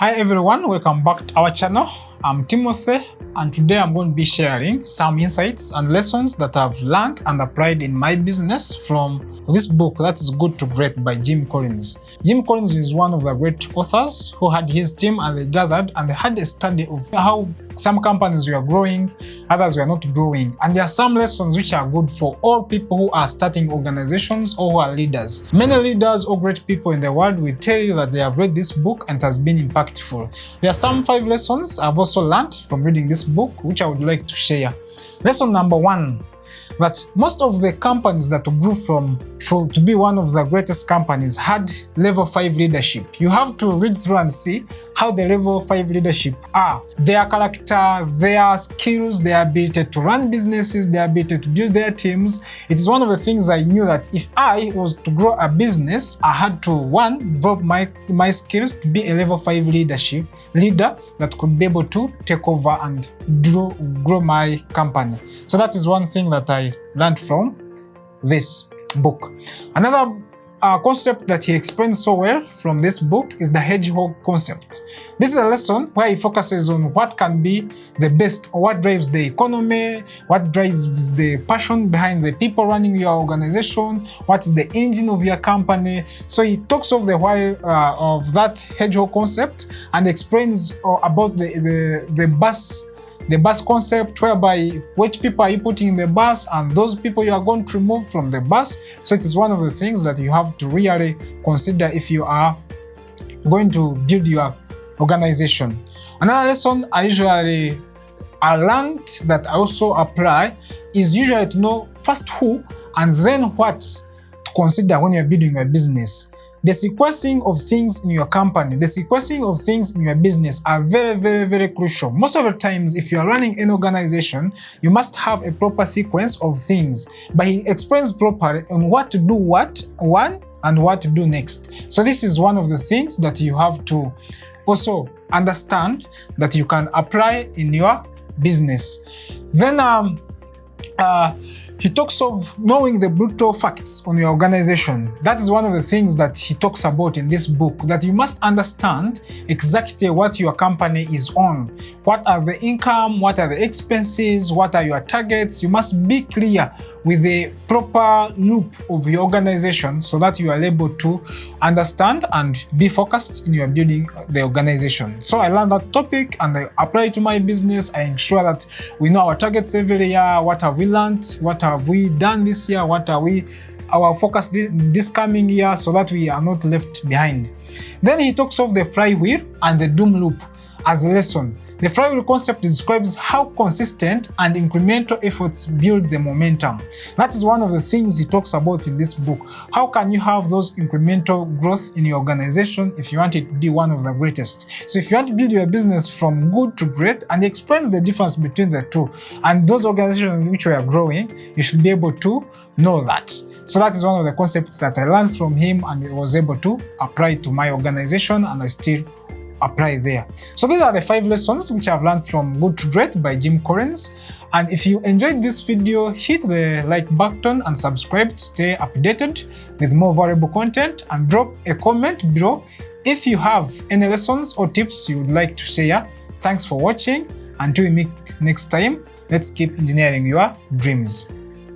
Hi everyone, welcome back to our channel. I'm Timothy, and today I'm going to be sharing some insights and lessons that I've learned and applied in my business from this book that is Good to Great by Jim Collins. Jim Collins is one of the great authors who had his team and they gathered and they had a study of how some companies were growing, others were not growing. And there are some lessons which are good for all people who are starting organizations or who are leaders. Many leaders or great people in the world will tell you that they have read this book and it has been impactful. There are some 5 lessons I've also learned from reading this book, which I would like to share. Lesson number 1, that most of the companies that grew to be one of the greatest companies had level 5 leadership. You have to read through and see how the level 5 leadership are. Their character, their skills, their ability to run businesses, their ability to build their teams. It is one of the things I knew that if I was to grow a business, I had to, one, develop my skills to be a level 5 leader that could be able to take over and grow my company. So that is one thing that I learned from this book. Another concept that he explains so well from this book is the hedgehog concept. This is a lesson where he focuses on what can be the best, or what drives the economy, what drives the passion behind the people running your organization, what is the engine of your company. So he talks of the why of that hedgehog concept and explains about the bus concept, whereby which people are you putting in the bus and those people you are going to remove from the bus. So it is one of the things that you have to really consider if you are going to build your organization. Another lesson I learned that I also apply is usually to know first who and then what to consider when you're building a business. The sequencing of things in your company, the sequencing of things in your business are very, very, very crucial. Most of the times, if you are running an organization, you must have a proper sequence of things. But he explains properly on what to do one, and what to do next. So this is one of the things that you have to also understand that you can apply in your business. Then he talks of knowing the brutal facts on your organization. That is one of the things that he talks about in this book, that you must understand exactly what your company is on. What are the income? What are the expenses? What are your targets? You must be clear with the proper loop of your organization so that you are able to understand and be focused in your building the organization. So I learned that topic and I apply it to my business. I ensure that we know our targets every year. What have we learned? What have we done this year? What are our focus this coming year, so that we are not left behind. Then he talks of the flywheel and the doom loop as a lesson. The flywheel concept describes how consistent and incremental efforts build the momentum. That is one of the things he talks about in this book. How can you have those incremental growth in your organization if you want it to be one of the greatest? So if you want to build your business from good to great, and he explains the difference between the two, and those organizations in which we are growing, you should be able to know that. So that is one of the concepts that I learned from him and I was able to apply to my organization, and I still apply there. So these are the 5 lessons which I've learned from Good to Great by Jim Collins. And if you enjoyed this video, hit the like button and subscribe to stay updated with more valuable content, and drop a comment below if you have any lessons or tips you would like to share. Thanks for watching. Until we meet next time, let's keep engineering your dreams.